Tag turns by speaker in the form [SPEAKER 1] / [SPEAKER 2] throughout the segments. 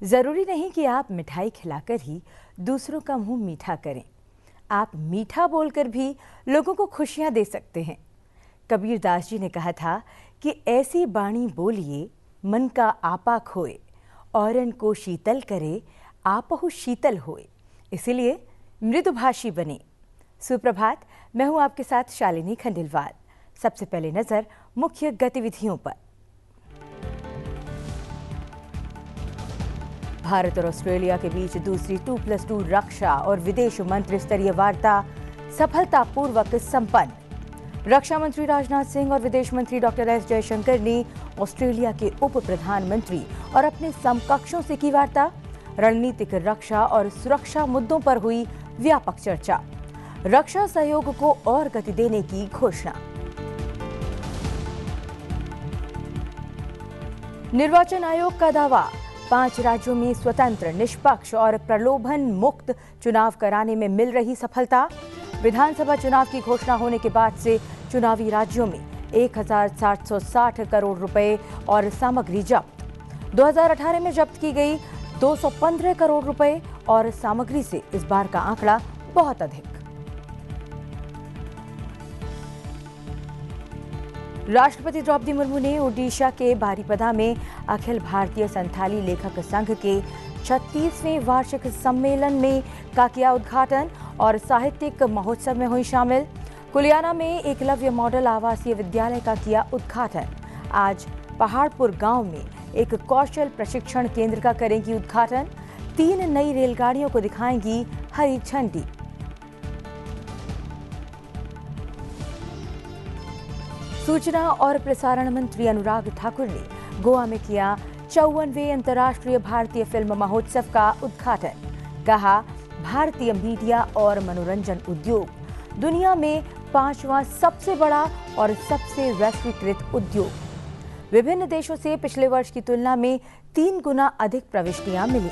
[SPEAKER 1] जरूरी नहीं कि आप मिठाई खिलाकर ही दूसरों का मुंह मीठा करें। आप मीठा बोलकर भी लोगों को खुशियां दे सकते हैं। कबीर दास जी ने कहा था कि ऐसी बाणी बोलिए मन का आपा खोए, औरन को शीतल करे आपहु शीतल होए। इसीलिए मृदुभाषी बने। सुप्रभात, मैं हूं आपके साथ शालिनी खंडेलवाल। सबसे पहले नजर मुख्य गतिविधियों पर। भारत और ऑस्ट्रेलिया के बीच दूसरी 2+2 रक्षा और विदेश मंत्री स्तरीय वार्ता सफलतापूर्वक संपन्न। रक्षा मंत्री राजनाथ सिंह और विदेश मंत्री डॉक्टर एस जयशंकर ने ऑस्ट्रेलिया के उप प्रधानमंत्री और अपने समकक्षों से की वार्ता। रणनीतिक रक्षा और सुरक्षा मुद्दों पर हुई व्यापक चर्चा। रक्षा सहयोग को और गति देने की घोषणा। निर्वाचन आयोग का दावा, 5 राज्यों में स्वतंत्र, निष्पक्ष और प्रलोभन मुक्त चुनाव कराने में मिल रही सफलता। विधानसभा चुनाव की घोषणा होने के बाद से चुनावी राज्यों में 1760 करोड़ रुपए और सामग्री जब्त। 2018 में जब्त की गई 215 करोड़ रुपए और सामग्री से इस बार का आंकड़ा बहुत अधिक। राष्ट्रपति द्रौपदी मुर्मू ने ओडिशा के बारिपदा में अखिल भारतीय संथाली लेखक संघ के 36वें वार्षिक सम्मेलन में का किया उद्घाटन और साहित्यिक महोत्सव में हुई शामिल। कुलियाना में एकलव्य मॉडल आवासीय विद्यालय का किया उद्घाटन। आज पहाड़पुर गांव में एक कौशल प्रशिक्षण केंद्र का करेंगी उद्घाटन। 3 नई रेलगाड़ियों को दिखाएंगी हरी झंडी। सूचना और प्रसारण मंत्री अनुराग ठाकुर ने गोवा में किया 54वें अंतर्राष्ट्रीय भारतीय फिल्म महोत्सव का उद्घाटन। कहा, भारतीय मीडिया और मनोरंजन उद्योग दुनिया में 5वां सबसे बड़ा और सबसे वैश्वीकृत उद्योग। विभिन्न देशों से पिछले वर्ष की तुलना में 3 गुना अधिक प्रविष्टियां मिली।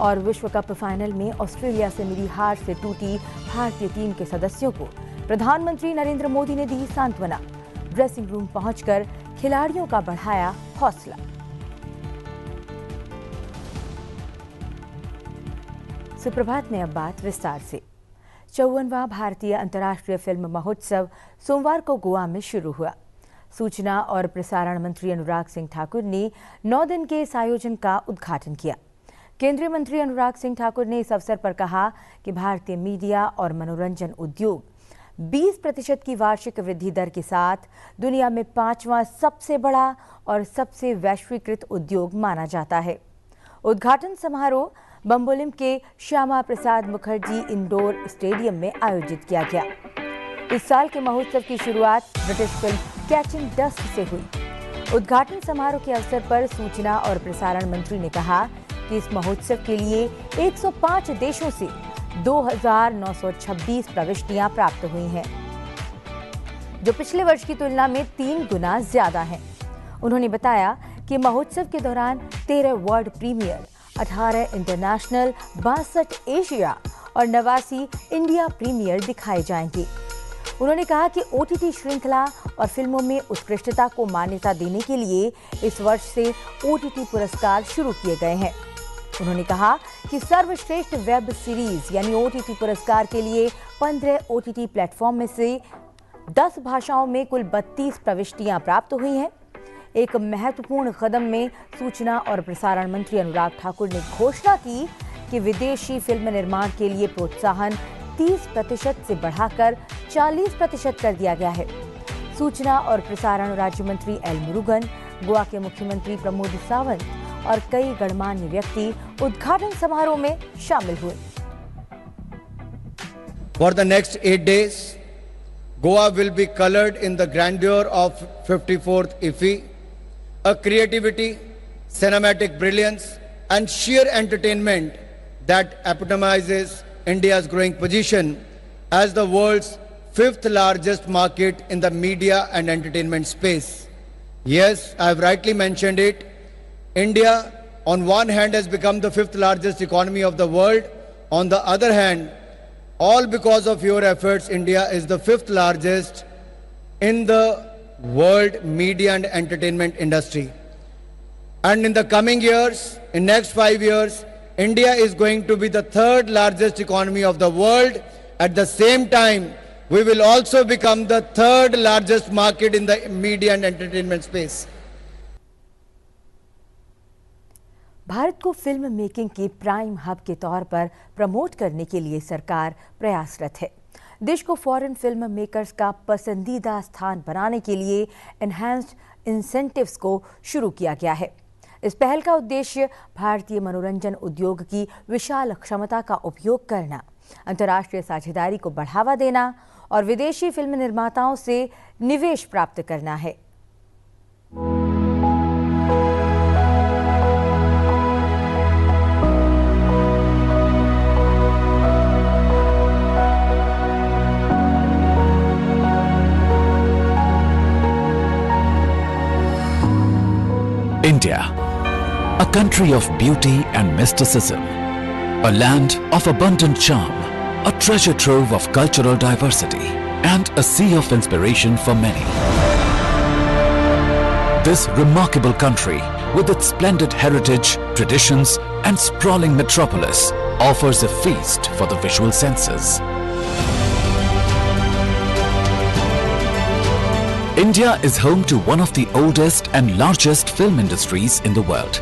[SPEAKER 1] और विश्व कप फाइनल में ऑस्ट्रेलिया से मिली हार से टूटी भारतीय टीम के सदस्यों को प्रधानमंत्री नरेंद्र मोदी ने दी सांत्वना। ड्रेसिंग रूम पहुंचकर खिलाड़ियों का बढ़ाया हौसला। सुप्रभात में अब बात विस्तार से। 54वां भारतीय अंतर्राष्ट्रीय फिल्म महोत्सव सोमवार को गोवा में शुरू हुआ। सूचना और प्रसारण मंत्री अनुराग सिंह ठाकुर ने 9 दिन के इस आयोजन का उद्घाटन किया। केंद्रीय मंत्री अनुराग सिंह ठाकुर ने इस अवसर पर कहा कि भारतीय मीडिया और मनोरंजन उद्योग 20% की वार्षिक वृद्धि दर के साथ दुनिया में 5वां सबसे बड़ा और सबसे वैश्वीकृत उद्योग माना जाता है। उद्घाटन समारोह बम्बोलिम के श्यामा प्रसाद मुखर्जी इंडोर स्टेडियम में आयोजित किया गया। इस साल के महोत्सव की शुरुआत ब्रिटिश फिल्म कैचिंग डस्ट से हुई। उद्घाटन समारोह के अवसर पर सूचना और प्रसारण मंत्री ने कहा कि इस महोत्सव के लिए 105 देशों से 2926 प्रविष्टियां प्राप्त हुई हैं, जो पिछले वर्ष की तुलना में 3 गुना ज्यादा हैं। उन्होंने बताया कि महोत्सव के दौरान 13 वर्ल्ड प्रीमियर, 18 इंटरनेशनल, 62 एशिया और 89 इंडिया प्रीमियर दिखाए जाएंगे। उन्होंने कहा कि OTT श्रृंखला और फिल्मों में उत्कृष्टता को मान्यता देने के लिए इस वर्ष से OTT पुरस्कार शुरू किए गए हैं। उन्होंने कहा कि सर्वश्रेष्ठ वेब सीरीज यानी OTT पुरस्कार के लिए 15 OTT प्लेटफॉर्म में से 10 भाषाओं में कुल 32 प्रविष्टियां प्राप्त हुई हैं। एक महत्वपूर्ण कदम में सूचना और प्रसारण मंत्री अनुराग ठाकुर ने घोषणा की कि विदेशी फिल्म निर्माण के लिए प्रोत्साहन 30% से बढ़ाकर 40% कर दिया गया है। सूचना और प्रसारण राज्य मंत्री एल मुरुगन, गोवा के मुख्यमंत्री प्रमोद सावंत और कई गणमान्य व्यक्ति उद्घाटन समारोह में शामिल हुए।
[SPEAKER 2] For the next 8 days, Goa will be colored in the grandeur of 54th IFFI, a creativity, cinematic brilliance and sheer entertainment that epitomizes India's growing position as the world's 5th largest market in the media and entertainment space. Yes, I have rightly mentioned it. India, on one hand, has become the 5th largest economy of the world. On the other hand, all because of your efforts, India is the 5th largest in the world media and entertainment industry. And in the coming years, in next 5 years, India is going to be the third largest economy of the world. At the same time, we will also become the third largest market in the media and entertainment space.
[SPEAKER 1] Bharat को film making की prime hub के तौर पर promote करने के लिए सरकार प्रयासरत है। देश को फॉरेन फिल्म मेकर्स का पसंदीदा स्थान बनाने के लिए एनहांस्ड इंसेंटिव्स को शुरू किया गया है। इस पहल का उद्देश्य भारतीय मनोरंजन उद्योग की विशाल क्षमता का उपयोग करना, अंतर्राष्ट्रीय साझेदारी को बढ़ावा देना और विदेशी फिल्म निर्माताओं से निवेश प्राप्त करना है।
[SPEAKER 3] India, a country of beauty and mysticism, a land of abundant charm, a treasure trove of cultural diversity, and a sea of inspiration for many. This remarkable country, with its splendid heritage, traditions, and sprawling metropolis, offers a feast for the visual senses. India is home to one of the oldest and largest film industries in the world.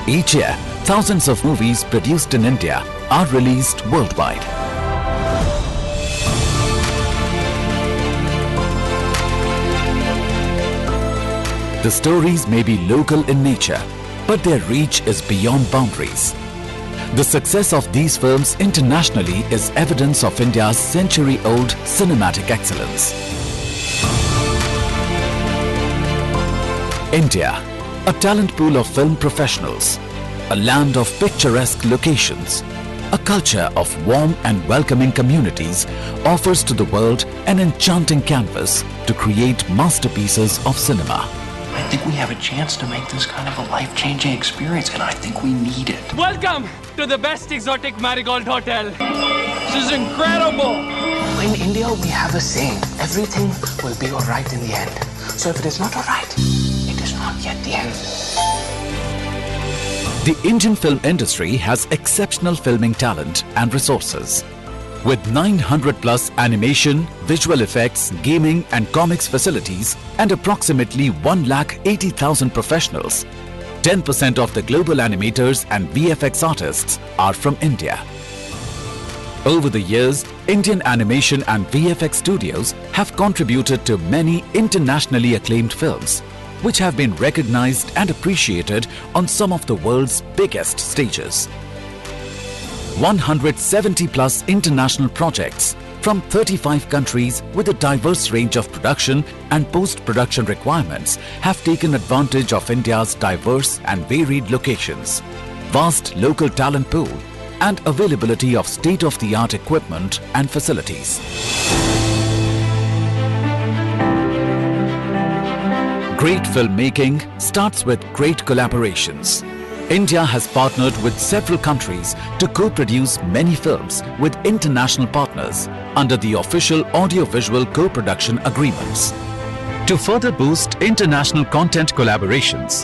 [SPEAKER 3] Each year, thousands of movies produced in India are released worldwide. The stories may be local in nature, but their reach is beyond boundaries. The success of these films internationally is evidence of India's century-old cinematic excellence. India, a talent pool of film professionals, a land of picturesque locations, a culture of warm and welcoming communities, offers to the world an enchanting canvas to create masterpieces of cinema.
[SPEAKER 4] I think we have a chance to make this kind of a life-changing experience, and I think we need it.
[SPEAKER 5] Welcome to the best exotic Marigold Hotel. This is incredible.
[SPEAKER 4] In India, we have a saying, everything will be all right in the end. So if it is not all right, it is not yet the end.
[SPEAKER 3] The Indian film industry has exceptional filming talent and resources. With 900 plus animation, visual effects, gaming and comics facilities and approximately 1,80,000 professionals, 10% of the global animators and VFX artists are from India. Over the years, Indian animation and VFX studios have contributed to many internationally acclaimed films, which have been recognized and appreciated on some of the world's biggest stages. 170 plus international projects from 35 countries with a diverse range of production and post-production requirements have taken advantage of India's diverse and varied locations, vast local talent pool, and availability of state-of-the-art equipment and facilities. Great filmmaking starts with great collaborations. India has partnered with several countries to co-produce many films with international partners under the official audio-visual co-production agreements. To further boost international content collaborations,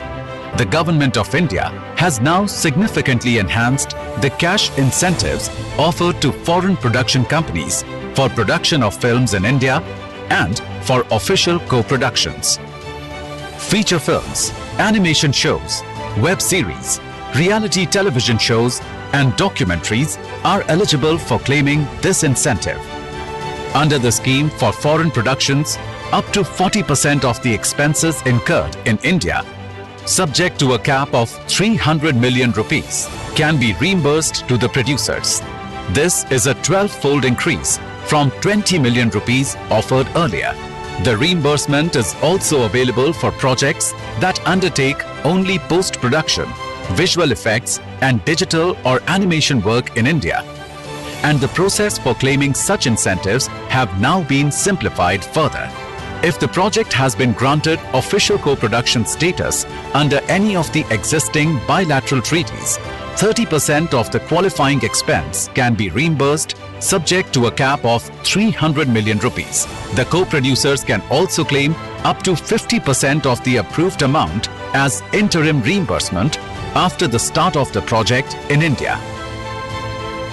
[SPEAKER 3] the Government of India has now significantly enhanced the cash incentives offered to foreign production companies for production of films in India and for official co-productions. Feature films, animation shows, web series, reality television shows and documentaries are eligible for claiming this incentive. Under the scheme for foreign productions, up to 40% of the expenses incurred in India, subject to a cap of 300 million rupees, can be reimbursed to the producers. This is a 12-fold increase from 20 million rupees offered earlier. The reimbursement is also available for projects that undertake only post-production, visual effects and digital or animation work in India. And the process for claiming such incentives have now been simplified further. If the project has been granted official co-production status under any of the existing bilateral treaties, 30% of the qualifying expense can be reimbursed subject to a cap of 300 million rupees. The co-producers can also claim up to 50% of the approved amount as interim reimbursement after the start of the project in India.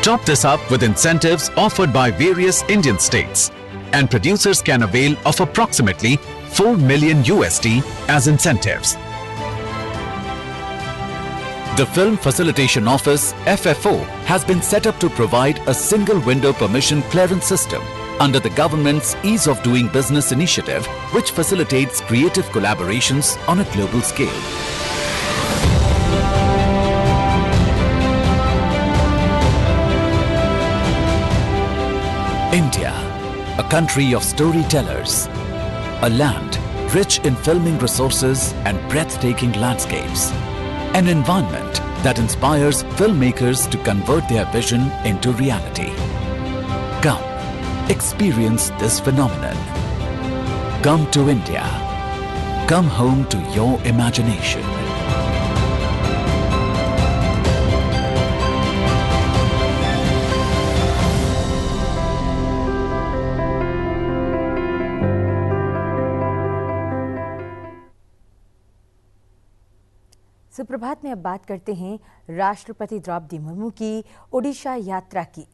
[SPEAKER 3] Top this up with incentives offered by various Indian states, and producers can avail of approximately $4 million as incentives. The Film Facilitation Office (FFO) has been set up to provide a single window permission clearance system under the government's Ease of Doing Business initiative, which facilitates creative collaborations on a global scale. India, a country of storytellers, a land rich in filming resources and breathtaking landscapes. An environment that inspires filmmakers to convert their vision into reality. Come, experience this phenomenon. Come to India. Come home to your imagination.
[SPEAKER 1] सुप्रभात में अब बात करते हैं राष्ट्रपति द्रौपदी मुर्मू की ओडिशा यात्रा की।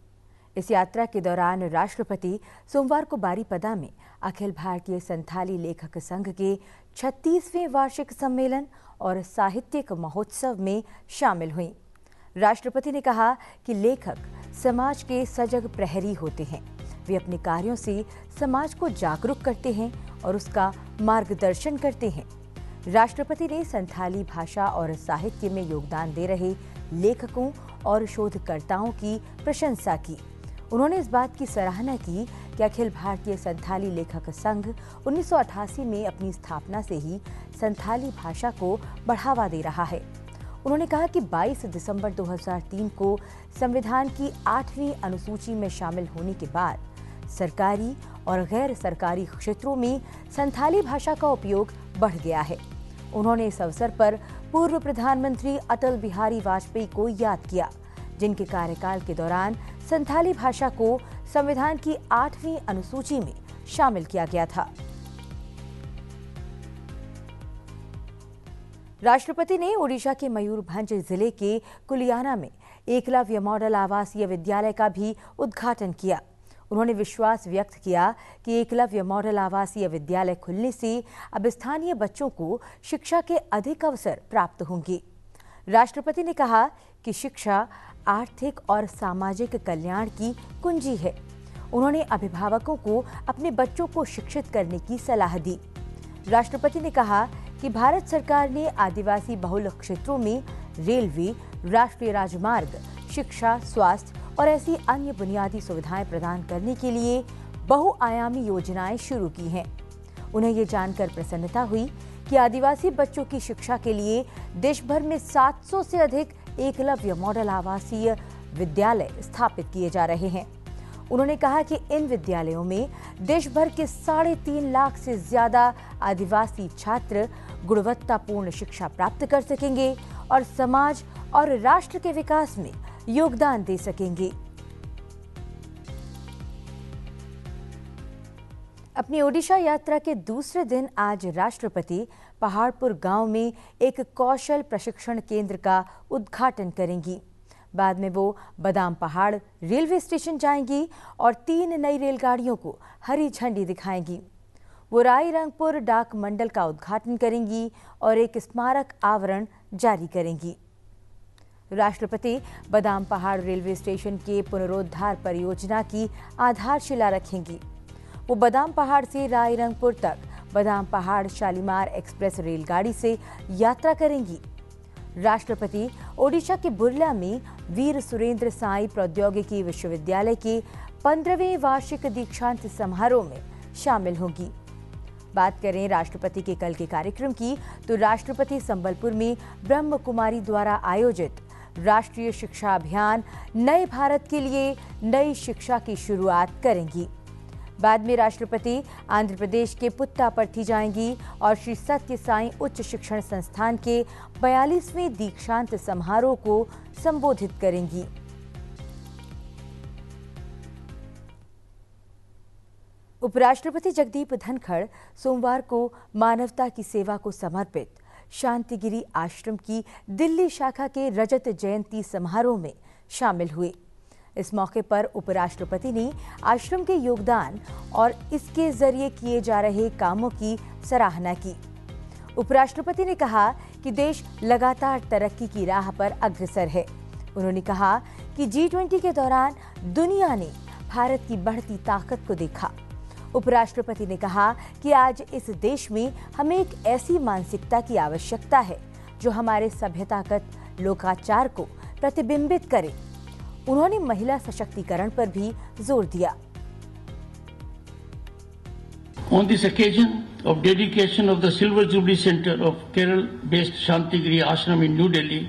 [SPEAKER 1] इस यात्रा के दौरान राष्ट्रपति सोमवार को बारीपदा में अखिल भारतीय संथाली लेखक संघ के 36वें वार्षिक सम्मेलन और साहित्यिक महोत्सव में शामिल हुईं। राष्ट्रपति ने कहा कि लेखक समाज के सजग प्रहरी होते हैं। वे अपने कार्यों से समाज को जागरूक करते हैं और उसका मार्गदर्शन करते हैं। राष्ट्रपति ने संथाली भाषा और साहित्य में योगदान दे रहे लेखकों और शोधकर्ताओं की प्रशंसा की। उन्होंने इस बात की सराहना की कि अखिल भारतीय संथाली लेखक संघ 1988 में अपनी स्थापना से ही संथाली भाषा को बढ़ावा दे रहा है। उन्होंने कहा कि 22 दिसंबर 2003 को संविधान की 8वीं अनुसूची में शामिल होने के बाद सरकारी और गैर सरकारी क्षेत्रों में संथाली भाषा का उपयोग बढ़ गया है। उन्होंने इस अवसर पर पूर्व प्रधानमंत्री अटल बिहारी वाजपेयी को याद किया, जिनके कार्यकाल के दौरान संथाली भाषा को संविधान की 8वीं अनुसूची में शामिल किया गया था। राष्ट्रपति ने ओडिशा के मयूरभंज जिले के कुलियाना में एकलव्य मॉडल आवासीय विद्यालय का भी उद्घाटन किया। उन्होंने विश्वास व्यक्त किया कि एकलव्य मॉडल आवासीय विद्यालय खुलने से अब स्थानीय बच्चों को शिक्षा के अधिक अवसर प्राप्त होंगे। राष्ट्रपति ने कहा कि शिक्षा आर्थिक और सामाजिक कल्याण की कुंजी है। उन्होंने अभिभावकों को अपने बच्चों को शिक्षित करने की सलाह दी। राष्ट्रपति ने कहा कि भारत सरकार ने आदिवासी बहुल क्षेत्रों में रेलवे, राष्ट्रीय राजमार्ग, शिक्षा, स्वास्थ्य और ऐसी अन्य बुनियादी सुविधाएं प्रदान करने के लिए बहुआयामी योजनाएं शुरू की हैं। उन्हें ये जानकर प्रसन्नता हुई कि आदिवासी बच्चों की शिक्षा के लिए देश भर में 700 से अधिक एकलव्य मॉडल आवासीय विद्यालय स्थापित किए जा रहे हैं। उन्होंने कहा कि इन विद्यालयों में देश भर के 3.5 लाख से ज्यादा आदिवासी छात्र गुणवत्तापूर्ण शिक्षा प्राप्त कर सकेंगे और समाज और राष्ट्र के विकास में योगदान दे सकेंगे। अपनी ओडिशा यात्रा के दूसरे दिन आज राष्ट्रपति पहाड़पुर गांव में एक कौशल प्रशिक्षण केंद्र का उद्घाटन करेंगी। बाद में वो बादाम पहाड़ रेलवे स्टेशन जाएंगी और 3 नई रेलगाड़ियों को हरी झंडी दिखाएंगी। वो रायरंगपुर डाक मंडल का उद्घाटन करेंगी और एक स्मारक आवरण जारी करेंगी। राष्ट्रपति बादाम पहाड़ रेलवे स्टेशन के पुनरोद्धार परियोजना की आधारशिला रखेंगी। वो बादाम पहाड़ से रायरंगपुर तक बादाम पहाड़ शालीमार एक्सप्रेस रेलगाड़ी से यात्रा करेंगी। राष्ट्रपति ओडिशा के बुर्ला में वीर सुरेंद्र साई प्रौद्योगिकी विश्वविद्यालय के 15वें वार्षिक दीक्षांत समारोह में शामिल होंगी। बात करें राष्ट्रपति के कल के कार्यक्रम की, तो राष्ट्रपति संबलपुर में ब्रह्म कुमारी द्वारा आयोजित राष्ट्रीय शिक्षा अभियान नए भारत के लिए नई शिक्षा की शुरुआत करेंगी। बाद में राष्ट्रपति आंध्र प्रदेश के पुट्टापर्थी जाएंगी और श्री सत्य साई उच्च शिक्षण संस्थान के 42वें दीक्षांत समारोह को संबोधित करेंगी। उपराष्ट्रपति जगदीप धनखड़ सोमवार को मानवता की सेवा को समर्पित शांतिगिरी आश्रम की दिल्ली शाखा के रजत जयंती समारोह में शामिल हुए। इस मौके पर उपराष्ट्रपति ने आश्रम के योगदान और इसके जरिए किए जा रहे कामों की सराहना की। उपराष्ट्रपति ने कहा कि देश लगातार तरक्की की राह पर अग्रसर है। उन्होंने कहा कि G20 के दौरान दुनिया ने भारत की बढ़ती ताकत को देखा। उपराष्ट्रपति ने कहा कि आज इस देश में हमें एक ऐसी मानसिकता की आवश्यकता है जो हमारे सभ्यतागत लोकाचार को प्रतिबिंबित करे। उन्होंने महिला सशक्तिकरण पर भी जोर दिया।
[SPEAKER 6] On this occasion of dedication of the Silver Jubilee Center of Kerala-based Shantigiri Ashram in New Delhi,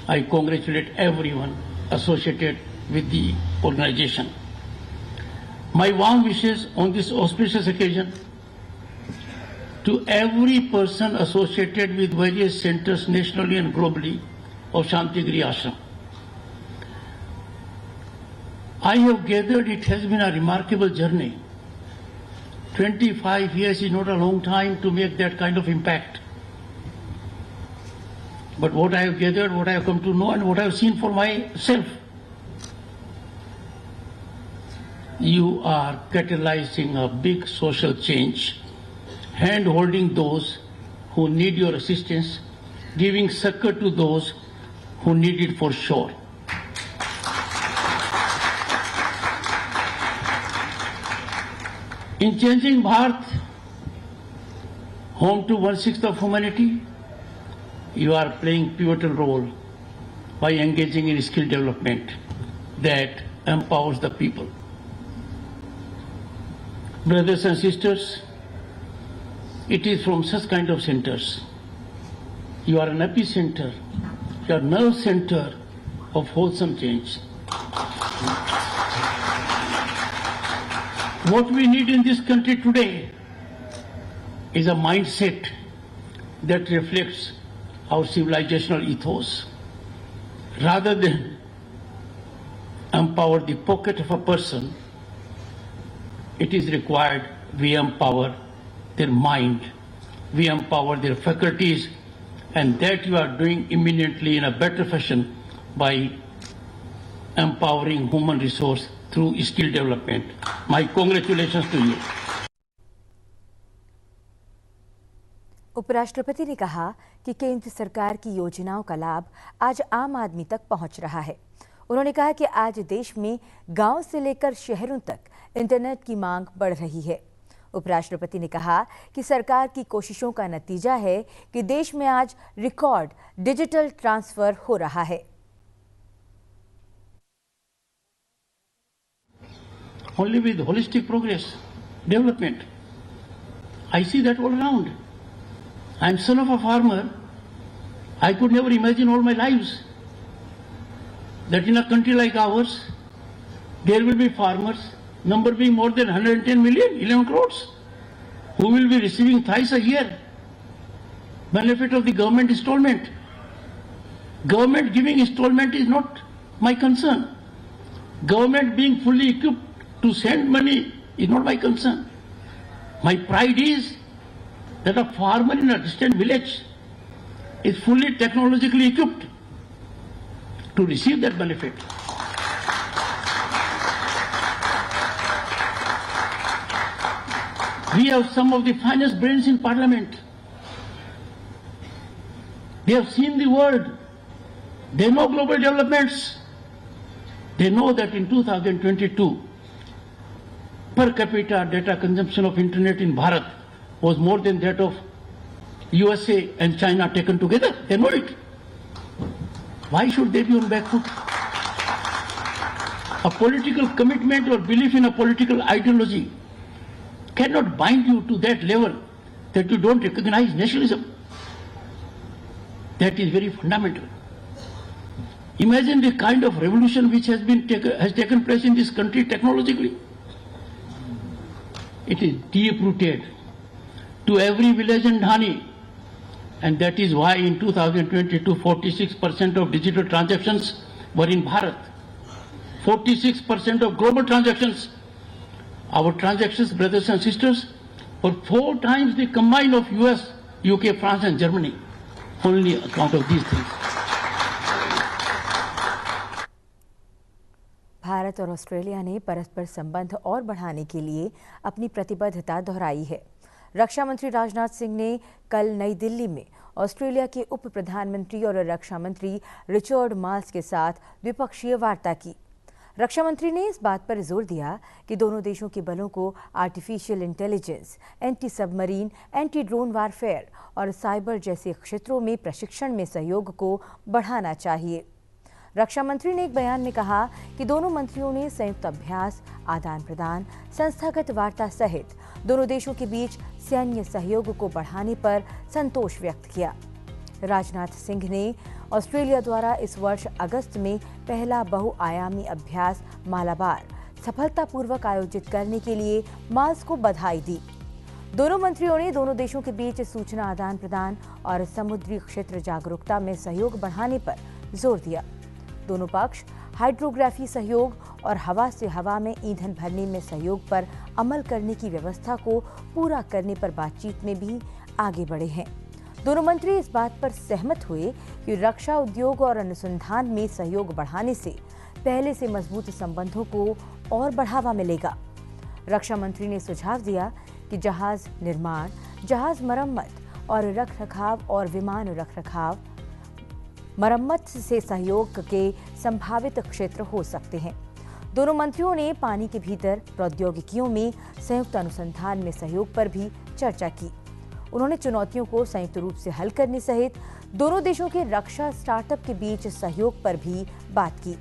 [SPEAKER 6] I congratulate everyone associated with the organization. My warm wishes on this auspicious occasion to every person associated with various centers nationally and globally of Shantigiri Ashram. I have gathered it has been a remarkable journey. 25 years is not a long time to make that kind of impact. But what I have gathered, what I have come to know and what I have seen for myself, you are catalyzing a big social change, hand-holding those who need your assistance, giving succor to those who need it for sure. In changing Bharat, home to 1/6 of humanity, you are playing pivotal role by engaging in skill development that empowers the people. Brothers and sisters, it is from such kind of centers. You are an epicenter, you are nerve center of wholesome change. What we need in this country today is a mindset that reflects our civilizational ethos. Rather than empower the pocket of a person, it is required we empower their mind, we empower their faculties, and that you are doing imminently in a better fashion by empowering human resource through skill development. My congratulations to you.
[SPEAKER 1] उपराष्ट्रपति ने कहा कि केंद्र सरकार की योजनाओं का लाभ आज आम आदमी तक पहुंच रहा है। उन्होंने कहा कि आज देश में गांव से लेकर शहरों तक इंटरनेट की मांग बढ़ रही है। उपराष्ट्रपति ने कहा कि सरकार की कोशिशों का नतीजा है कि देश में आज रिकॉर्ड डिजिटल ट्रांसफर हो रहा है।
[SPEAKER 6] Only with holistic progress, development. I see that all around. I am son of a farmer. I could never imagine all my lives that in a country like ours, there will be farmers, number being more than 110 million, 11 crores, who will be receiving thrice a year benefit of the government installment. Government giving installment is not my concern. Government being fully equipped to send money is not my concern. My pride is that a farmer in a distant village is fully technologically equipped to receive that benefit. We have some of the finest brains in Parliament. They have seen the world. They know global developments. They know that in 2022, per capita data consumption of internet in Bharat was more than that of USA and China taken together. They know it. Why should they be on back foot? A political commitment or belief in a political ideology cannot bind you to that level that you don't recognize nationalism. That is very fundamental. Imagine the kind of revolution which has taken place in this country technologically. It is deep rooted to every village in Dhani, and that is why in 2022 46% of digital transactions were in Bharat. 46% of global transactions. Our transactions, brothers and sisters, were 4 times the combined of US, UK, France and Germany. Only account of these things.
[SPEAKER 1] Bharat और Australia ने परस्पर संबंध और बढ़ाने के लिए अपनी प्रतिबद्धता दोहराई है। रक्षा मंत्री राजनाथ सिंह ने कल नई दिल्ली में ऑस्ट्रेलिया के उप प्रधानमंत्री और रक्षा मंत्री रिचर्ड मार्ल्स के साथ द्विपक्षीय वार्ता की। रक्षा मंत्री ने इस बात पर जोर दिया कि दोनों देशों के बलों को artificial intelligence, anti submarine, anti drone warfare और साइबर जैसे क्षेत्रों में प्रशिक्षण में सहयोग को बढ़ाना चाहिए। रक्षा मंत्री ने एक बयान में कहा कि दोनों मंत्रियों ने संयुक्त अभ्यास, आदान प्रदान, संस्थागत वार्ता सहित दोनों देशों के बीच सैन्य सहयोग को बढ़ाने पर संतोष व्यक्त किया। राजनाथ सिंह ने ऑस्ट्रेलिया द्वारा इस वर्ष अगस्त में पहला बहुआयामी अभ्यास मालाबार सफलतापूर्वक आयोजित करने के लिए मार्ल्स को बधाई दी। दोनों मंत्रियों ने दोनों देशों के बीच सूचना आदान प्रदान और समुद्री क्षेत्र जागरूकता में सहयोग बढ़ाने पर जोर दिया। दोनों पक्ष हाइड्रोग्राफी सहयोग और हवा से हवा में ईंधन भरने में सहयोग पर अमल करने की व्यवस्था को पूरा करने पर बातचीत में भी आगे बढ़े हैं। दोनों मंत्री इस बात पर सहमत हुए कि रक्षा उद्योग और अनुसंधान में सहयोग बढ़ाने से पहले से मजबूत संबंधों को और बढ़ावा मिलेगा। रक्षा मंत्री ने सुझाव दिया कि जहाज निर्माण, जहाज मरम्मत और रखरखाव और विमान रखरखाव मरम्मत से सहयोग के संभावित क्षेत्र हो सकते हैं। दोनों मंत्रियों ने पानी के भीतर प्रौद्योगिकियों में संयुक्त अनुसंधान में सहयोग पर भी चर्चा की। उन्होंने चुनौतियों को संयुक्त रूप से हल करने सहित दोनों देशों के रक्षा स्टार्टअप के बीच सहयोग पर भी बात की।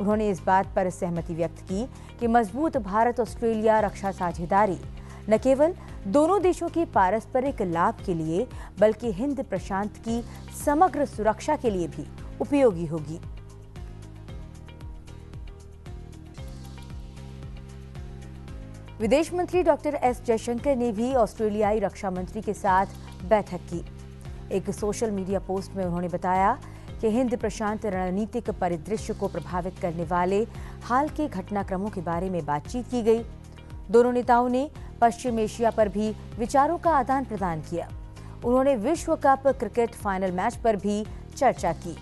[SPEAKER 1] उन्होंने इस बात पर सहमति व्यक्त की कि मजबूत भारत ऑस्ट्रेलिया रक्षा साझेदारी न केवल दोनों देशों के पारस्परिक लाभ के लिए बल्कि हिंद प्रशांत की समग्र सुरक्षा के लिए भी उपयोगी होगी। विदेश मंत्री डॉक्टर एस जयशंकर ने भी ऑस्ट्रेलियाई रक्षा मंत्री के साथ बैठक की। एक सोशल मीडिया पोस्ट में उन्होंने बताया कि हिंद प्रशांत रणनीतिक परिदृश्य को प्रभावित करने वाले हाल के घटनाक्रमों के बारे में बातचीत की गई। दोनों नेताओं ने पश्चिम एशिया पर भी विचारों का आदान प्रदान किया। उन्होंने विश्व कप क्रिकेट फाइनल मैच पर भी चर्चा की।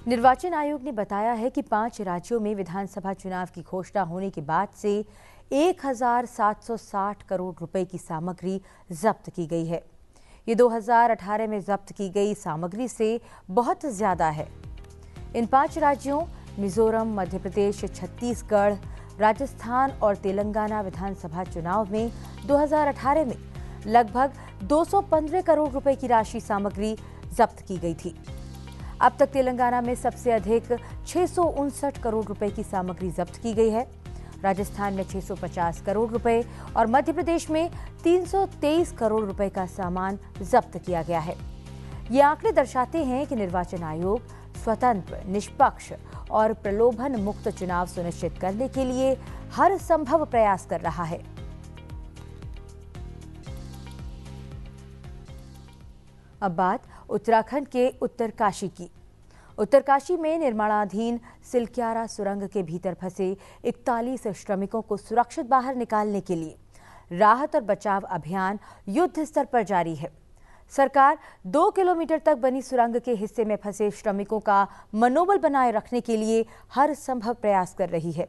[SPEAKER 1] निर्वाचन आयोग ने बताया है कि 5 राज्यों में विधानसभा चुनाव की घोषणा होने के बाद से 1760 करोड़ रुपए की सामग्री जब्त की गई है। ये 2018 में जब्त की गई सामग्री से बहुत ज्यादा है। इन 5 राज्यों मिजोरम, मध्य प्रदेश, छत्तीसगढ़, राजस्थान और तेलंगाना विधानसभा चुनाव में 2018 में लगभग 215 करोड़ रुपए की राशि सामग्री जब्त की गई थी। अब तक तेलंगाना में सबसे अधिक 659 करोड़ रुपए की सामग्री जब्त की गई है। राजस्थान में 650 करोड़ रुपए और मध्य प्रदेश में 323 करोड़ रुपए का सामान जब्त किया गया है। ये आंकड़े दर्शाते हैं कि निर्वाचन आयोग स्वतंत्र, निष्पक्ष और प्रलोभन मुक्त चुनाव सुनिश्चित करने के लिए हर संभव प्रयास कर रहा है। अब बात उत्तराखंड के उत्तरकाशी की। उत्तरकाशी में निर्माणाधीन सिलक्यारा सुरंग के भीतर फंसे 41 श्रमिकों को सुरक्षित बाहर निकालने के लिए राहत और बचाव अभियान युद्ध स्तर पर जारी है। सरकार 2 किलोमीटर तक बनी सुरंग के हिस्से में फंसे श्रमिकों का मनोबल बनाए रखने के लिए हर संभव प्रयास कर रही है।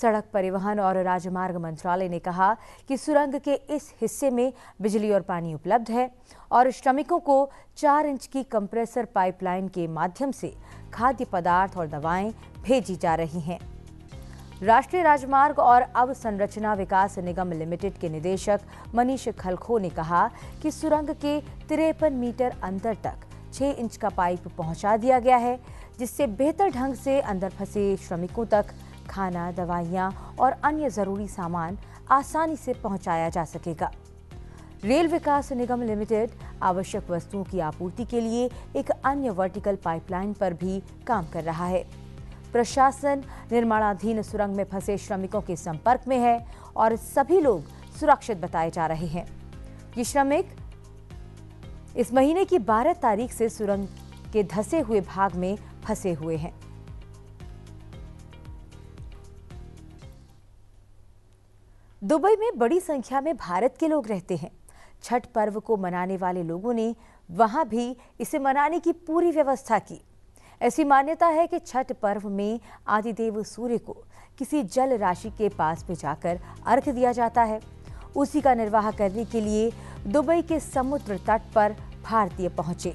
[SPEAKER 1] सड़क परिवहन और राजमार्ग मंत्रालय ने कहा कि सुरंग के इस हिस्से में बिजली और पानी उपलब्ध है और श्रमिकों को 4 इंच की कंप्रेसर पाइपलाइन के माध्यम से खाद्य पदार्थ और दवाएं भेजी जा रही हैं। राष्ट्रीय राजमार्ग और अवसंरचना विकास निगम लिमिटेड के निदेशक मनीष खलखो ने कहा कि सुरंग के 53 मीटर अंदर तक 6 इंच का पाइप पहुंचा दिया गया है, जिससे बेहतर ढंग से अंदर फंसे श्रमिकों तक खाना, दवाइयां और अन्य जरूरी सामान आसानी से पहुंचाया जा सकेगा। रेल विकास निगम लिमिटेड आवश्यक वस्तुओं की आपूर्ति के लिए एक अन्य वर्टिकल पाइपलाइन पर भी काम कर रहा है। प्रशासन निर्माणाधीन सुरंग में फंसे श्रमिकों के संपर्क में है और सभी लोग सुरक्षित बताए जा रहे हैं। ये श्रमिक इस महीने की 12 तारीख से सुरंग के धंसे हुए भाग में फंसे हुए हैं। दुबई में बड़ी संख्या में भारत के लोग रहते हैं। छठ पर्व को मनाने वाले लोगों ने वहां भी इसे मनाने की पूरी व्यवस्था की। ऐसी मान्यता है कि छठ पर्व में आदिदेव सूर्य को किसी जल राशि के पास में जाकर अर्घ्य दिया जाता है। उसी का निर्वाह करने के लिए दुबई के समुद्र तट पर भारतीय पहुंचे।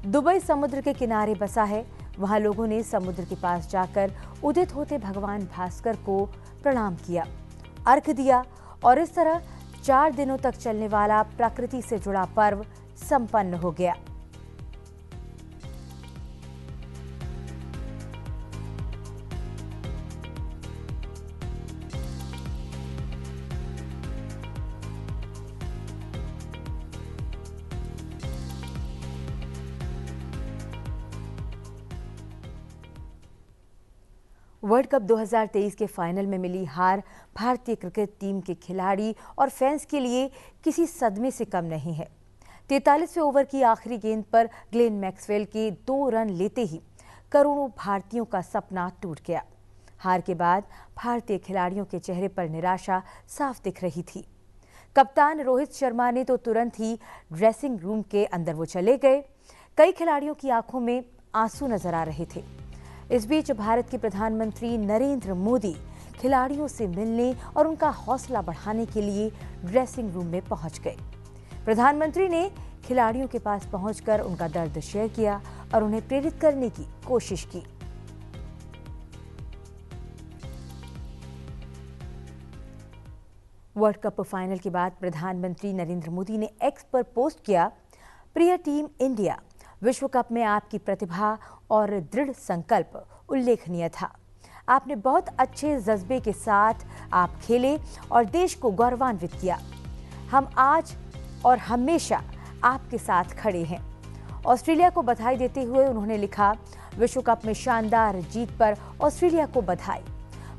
[SPEAKER 1] दुबई समुद्र के किनारे बसा है। वहां लोगों ने समुद्र के पास जाकर उदित होते भगवान भास्कर को प्रणाम किया, अर्घ्य दिया और इस तरह 4 दिनों तक चलने वाला प्रकृति से जुड़ा पर्व संपन्न हो गया। वर्ल्ड कप 2023 के फाइनल में मिली हार भारतीय क्रिकेट टीम के खिलाड़ी और फैंस के लिए किसी सदमे से कम नहीं है। 43वें ओवर की आखिरी गेंद पर ग्लेन मैक्सवेल के 2 रन लेते ही करोड़ों भारतीयों का सपना टूट गया। हार के बाद भारतीय खिलाड़ियों के चेहरे पर निराशा साफ दिख रही थी। कप्तान रोहित शर्मा ने तो तुरंत ही ड्रेसिंग रूम के अंदर वो चले गए। कई खिलाड़ियों की आंखों में आंसू नजर आ रहे थे। इस बीच भारत के प्रधानमंत्री नरेंद्र मोदी खिलाड़ियों से मिलने और उनका हौसला बढ़ाने के लिए ड्रेसिंग रूम में पहुंच गए। प्रधानमंत्री ने खिलाड़ियों के पास पहुंचकर उनका दर्द शेयर किया और उन्हें प्रेरित करने की कोशिश की। वर्ल्ड कप फाइनल के बाद प्रधानमंत्री नरेंद्र मोदी ने एक्स पर पोस्ट किया, प्रिय टीम इंडिया, विश्व कप में आपकी प्रतिभा और दृढ़ संकल्प उल्लेखनीय था। आपने बहुत अच्छे जज्बे के साथ आप खेले और देश को गौरवान्वित किया। हम आज और हमेशा आपके साथ खड़े हैं। ऑस्ट्रेलिया को बधाई देते हुए उन्होंने लिखा, विश्व कप में शानदार जीत पर ऑस्ट्रेलिया को बधाई।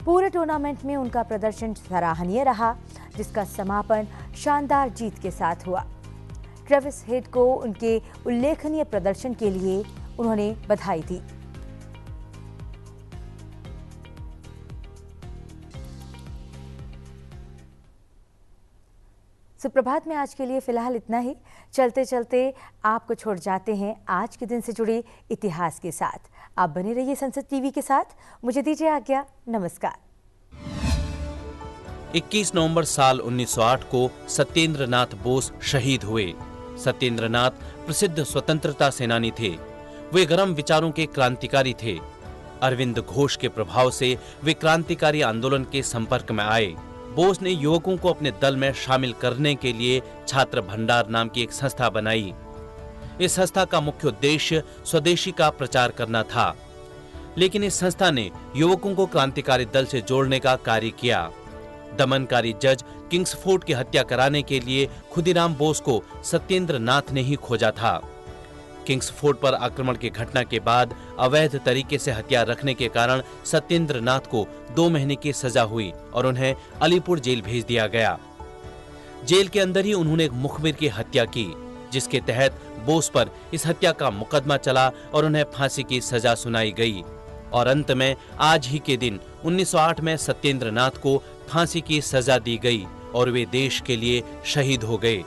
[SPEAKER 1] पूरे टूर्नामेंट में उनका प्रदर्शन सराहनीय रहा, जिसका समापन शानदार जीत के साथ हुआ। ट्रेविस हेड को उनके उल्लेखनीय प्रदर्शन के लिए उन्होंने बधाई दी। सुप्रभात में आज के लिए फिलहाल इतना ही। चलते चलते आपको छोड़ जाते हैं आज के दिन से जुड़े इतिहास के साथ। आप बने रहिए संसद टीवी के साथ। मुझे दीजिए आज्ञा। नमस्कार।
[SPEAKER 7] 21 नवंबर साल 1908 को सत्येंद्र नाथ बोस शहीद हुए। सत्येंद्र नाथ प्रसिद्ध स्वतंत्रता सेनानी थे। वे गर्म विचारों के क्रांतिकारी थे। अरविंद घोष के प्रभाव से वे क्रांतिकारी आंदोलन के संपर्क में आए। बोस ने युवकों को अपने दल में शामिल करने के लिए छात्र भंडार नाम की एक संस्था बनाई। इस संस्था का मुख्य उद्देश्य स्वदेशी का प्रचार करना था, लेकिन इस संस्था ने युवकों को क्रांतिकारी दल से जोड़ने का कार्य किया। दमनकारी जज किंग्सफोर्ड की हत्या कराने के लिए खुदीराम बोस को सत्येंद्र नाथ ने ही खोजा था। किंग्सफोर्ड पर आक्रमण की घटना के बाद अवैध तरीके से हथियार रखने के कारण सत्येंद्र नाथ को 2 महीने की सजा हुई और उन्हें अलीपुर जेल भेज दिया गया। जेल के अंदर ही उन्होंने एक मुखबिर की हत्या की, जिसके तहत बोस पर इस हत्या का मुकदमा चला और उन्हें फांसी की सजा सुनाई गई। और अंत में आज ही के दिन 1908 में सत्येंद्र नाथ को फांसी की सजा दी गई और वे देश के लिए शहीद हो गए।